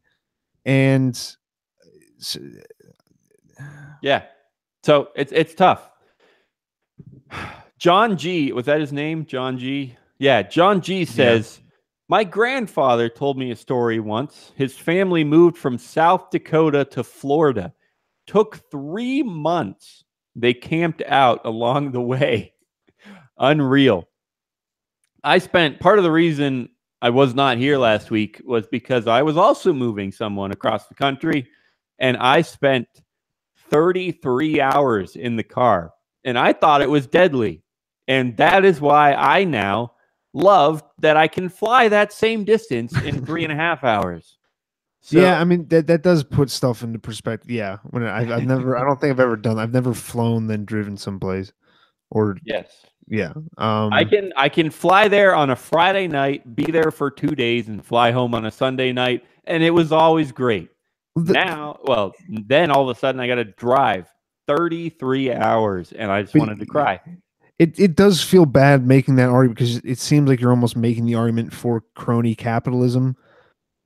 And Yeah. So it's tough. John G, was that his name? John G? Yeah, John G says, my grandfather told me a story once. His family moved from South Dakota to Florida. Took 3 months. They camped out along the way. Unreal. I spent part of the reason I was not here last week was because I was also moving someone across the country, and I spent 33 hours in the car, and I thought it was deadly. And that is why I now love that I can fly that same distance in 3.5 hours. So, yeah, I mean that does put stuff into perspective. Yeah, when I've never, I don't think I've ever done. I've never flown then driven someplace, or yes, yeah. I can fly there on a Friday night, be there for 2 days, and fly home on a Sunday night, and it was always great. Then all of a sudden I got to drive 33 hours, and I just wanted to cry. It does feel bad making that argument because it seems like you're almost making the argument for crony capitalism,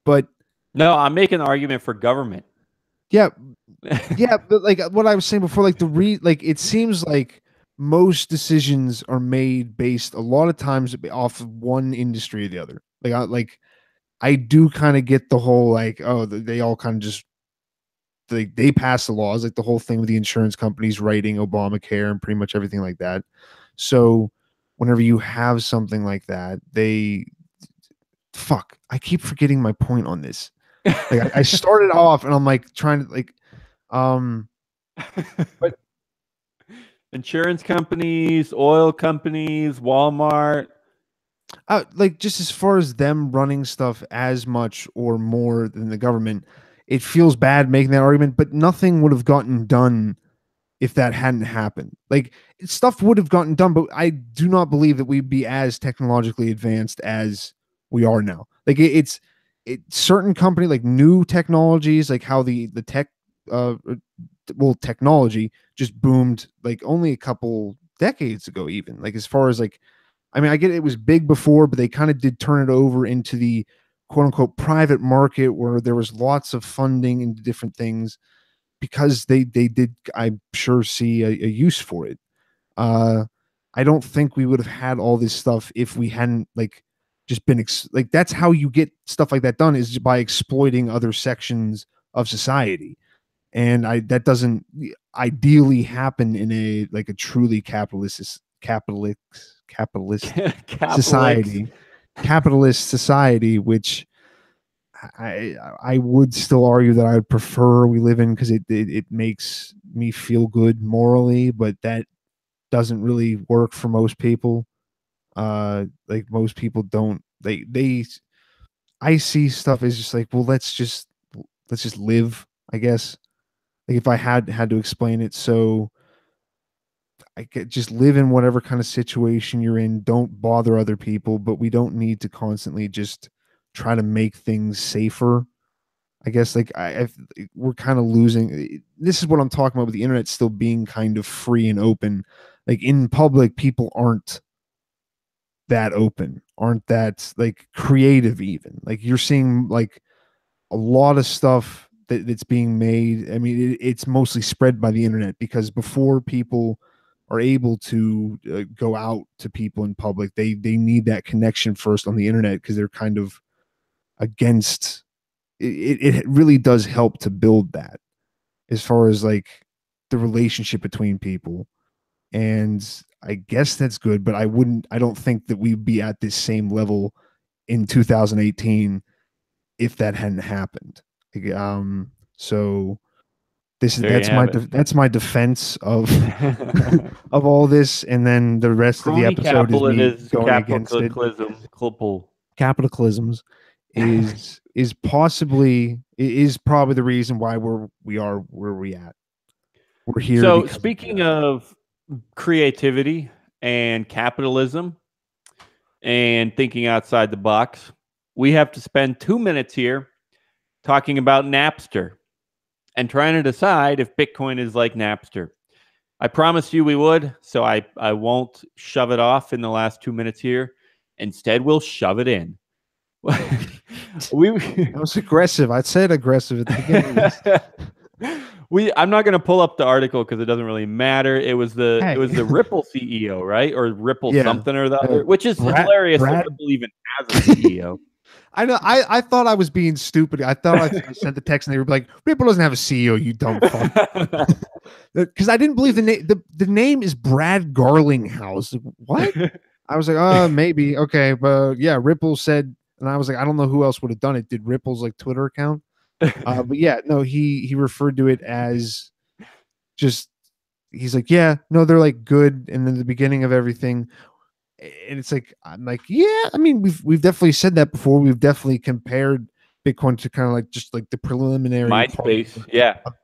but no, I'm making the argument for government. Yeah, yeah, but like what I was saying before, like it seems like most decisions are made based a lot of times off of one industry or the other. I do kind of get the whole they all kind of just they pass the laws, like the whole thing with the insurance companies writing Obamacare and pretty much everything like that. So whenever you have something like that, I keep forgetting my point on this. Like I started off and I'm like trying to but insurance companies, oil companies, Walmart. Just as far as them running stuff as much or more than the government, it feels bad making that argument, but nothing would have gotten done if that hadn't happened. Like stuff would have gotten done, but I do not believe that we'd be as technologically advanced as we are now. Like it's certain company, like new technologies, like how the tech technology just boomed like only a couple decades ago, even like as far as like, I mean, I get it was big before, but they kind of did turn it over into the quote unquote private market where there was lots of funding into different things because they did, I'm sure, see a use for it. I don't think we would have had all this stuff if we hadn't like just been like that's how you get stuff like that done is by exploiting other sections of society. And that doesn't ideally happen in a truly capitalist society, capitalist society, which I would still argue that I would prefer we live in because it makes me feel good morally, but that doesn't really work for most people. Like most people don't I see stuff as just like, well, let's just live, I guess. Like if I had to explain it, so I could just live in whatever kind of situation you're in. Don't bother other people, but we don't need to constantly just try to make things safer. I guess we're kind of losing. This is what I'm talking about with the internet still being kind of free and open. Like in public, people aren't that open, aren't that like creative even. Like you're seeing like a lot of stuff that's being made. I mean, it's mostly spread by the internet because before people are able to go out to people in public, they need that connection first on the internet because they're kind of against it really does help to build that as far as like the relationship between people. And I guess that's good, but I don't think that we'd be at this same level in 2018 if that hadn't happened. So There you have it. that's my defense of of all this, and then the rest of the Crony episode is me going against it. Capitalisms is probably the reason why we are where we at. We're here. So speaking of creativity and capitalism and thinking outside the box, we have to spend 2 minutes here talking about Napster and trying to decide if Bitcoin is like Napster. I promised you we would, so I won't shove it off in the last 2 minutes here. Instead, we'll shove it in. I was aggressive. I said aggressive at the beginning. I'm not going to pull up the article because it doesn't really matter. It was the Ripple CEO, right? Or Ripple something or the other, which is hilarious that Ripple even has a CEO. I know. I thought I was being stupid. I thought I sent the text and they were like, Ripple doesn't have a CEO, you dumb fuck. Because I didn't believe the name. The name is Brad Garlinghouse. What? I was like, maybe. Okay. But yeah, Ripple said, and I was like, I don't know who else would have done it. Did Ripple's like Twitter account? But yeah, no, he referred to it as just, he's like, yeah, no, they're like good. And then the beginning of everything. And it's like, I'm like, yeah, I mean, we've definitely said that before. We've definitely compared Bitcoin to kind of like just like the preliminary MySpace, of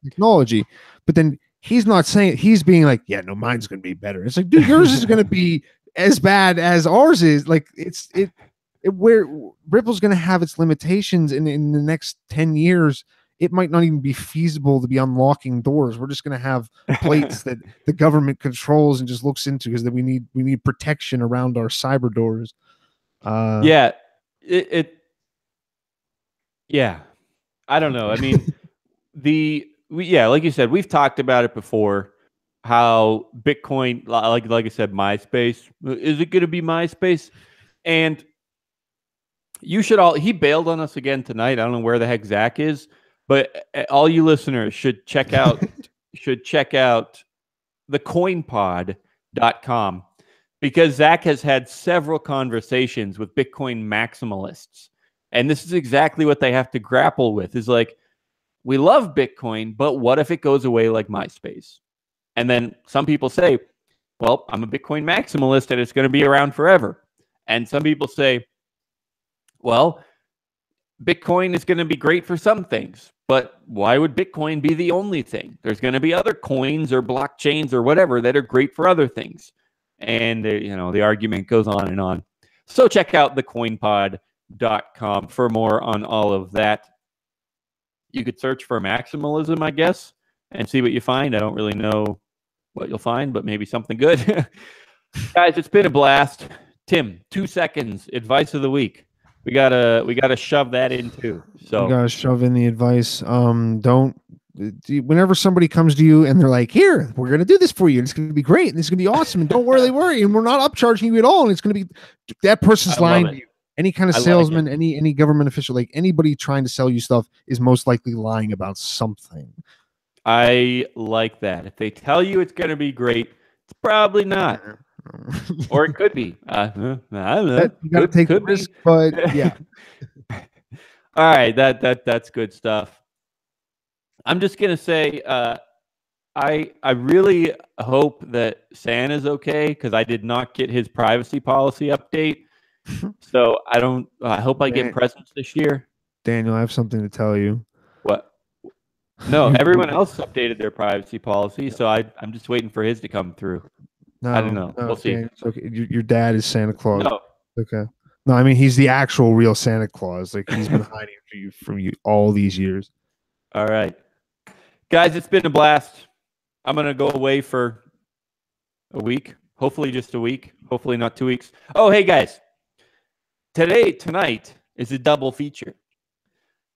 technology. But then he's not saying, he's being like, yeah, no, mine's going to be better. It's like, dude, yours is going to be as bad as ours is. Like where Ripple's going to have its limitations in the next 10 years. It might not even be feasible to be unlocking doors. We're just going to have plates that the government controls and just looks into, because that we need protection around our cyber doors. Yeah, yeah. I don't know. I mean, like you said, we've talked about it before. How Bitcoin, like I said, MySpace, is it going to be MySpace? And he bailed on us again tonight. I don't know where the heck Zach is. But all you listeners should check out thecoinpod.com, because Zach has had several conversations with Bitcoin maximalists. And this is exactly what they have to grapple with, is like, we love Bitcoin, but what if it goes away like MySpace? And then some people say, well, I'm a Bitcoin maximalist and it's going to be around forever. And some people say, well, Bitcoin is going to be great for some things, but why would Bitcoin be the only thing? There's going to be other coins or blockchains or whatever that are great for other things. And, the argument goes on and on. So check out thecoinpod.com for more on all of that. You could search for maximalism, I guess, and see what you find. I don't really know what you'll find, but maybe something good. Guys, it's been a blast. Tim, 2 seconds, advice of the week. We gotta shove that in too. So we gotta shove in the advice. Whenever somebody comes to you and they're like, "Here, we're gonna do this for you. And it's gonna be great. And it's gonna be awesome. And don't worry. And we're not upcharging you at all. And it's gonna be," that person's lying to you. Any kind of salesman, any government official, like anybody trying to sell you stuff, is most likely lying about something. I like that. If they tell you it's gonna be great, it's probably not. Or it could be. I don't know. You gotta take the risk, but yeah. All right, that's good stuff. I'm just gonna say, I really hope that Santa's okay, because I did not get his privacy policy update. So I hope I get presents this year. Daniel, I have something to tell you. What? No, everyone else updated their privacy policy, so I'm just waiting for his to come through. No, I don't know. We'll see. Okay. Your dad is Santa Claus. No. Okay. No, I mean, he's the actual real Santa Claus. Like, he's been hiding from you all these years. All right. Guys, it's been a blast. I'm going to go away for a week. Hopefully just a week. Hopefully not 2 weeks. Oh, hey, guys. Tonight is a double feature,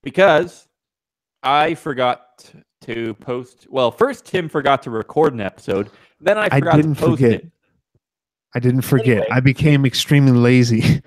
because I forgot to post. Well, first Tim forgot to record an episode. Then I forgot to post it. I didn't forget. Anyway. I became extremely lazy.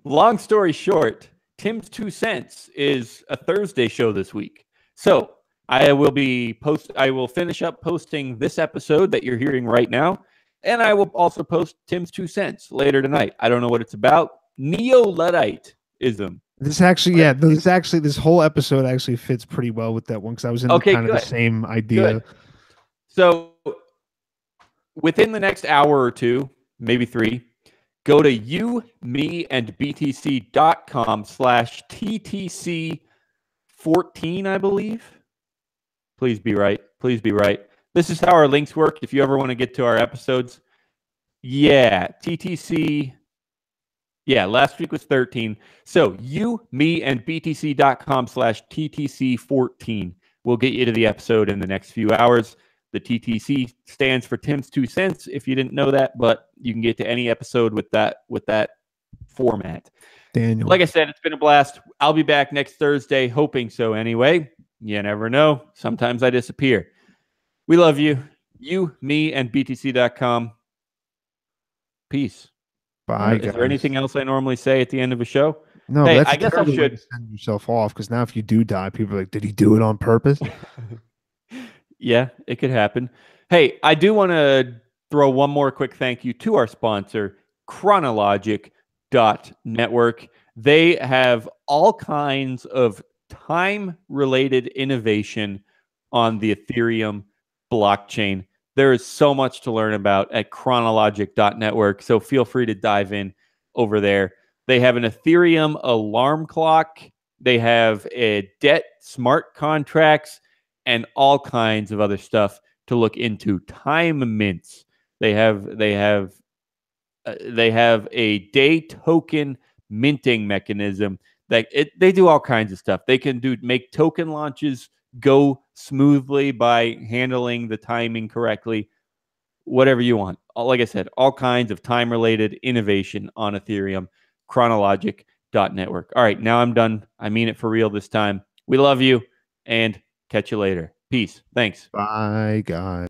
Long story short, Tim's 2 cents is a Thursday show this week. So I will finish up posting this episode that you're hearing right now, and I will also post Tim's 2 cents later tonight. I don't know what it's about. Neo-Luddite-ism. This actually, yeah, this whole episode actually fits pretty well with that one because I was in Okay, kind of the good. same idea. Good. So within the next hour or two, maybe 3, go to umeandbtc.com/TTC14, I believe. Please be right. Please be right. This is how our links work. If you ever want to get to our episodes. Yeah, TTC. Yeah, last week was 13. So umeandbtc.com/TTC14 will get you to the episode in the next few hours. The TTC stands for Tim's 2 cents, if you didn't know that, but you can get to any episode with that format. Daniel. Like I said, it's been a blast. I'll be back next Thursday, hoping so anyway. You never know. Sometimes I disappear. We love you. You, me, and BTC.com. Peace. Bye, Is there anything else I normally say at the end of a show? No, Hey, that's I guess I terrible way should to send yourself off because now if you do die, people are like, did he do it on purpose? Yeah, it could happen. Hey, I do want to throw one more quick thank you to our sponsor, chronologic.network. They have all kinds of time-related innovation on the Ethereum blockchain. There is so much to learn about at chronologic.network, so feel free to dive in over there. They have an Ethereum alarm clock. They have a debt smart contracts and all kinds of other stuff to look into. Time mints. They have a day token minting mechanism that they do all kinds of stuff. They can make token launches go smoothly by handling the timing correctly. Whatever you want. Like I said, all kinds of time-related innovation on Ethereum. Chronologic.network. All right, now I'm done. I mean it for real this time. We love you, and catch you later. Peace. Thanks. Bye, guys.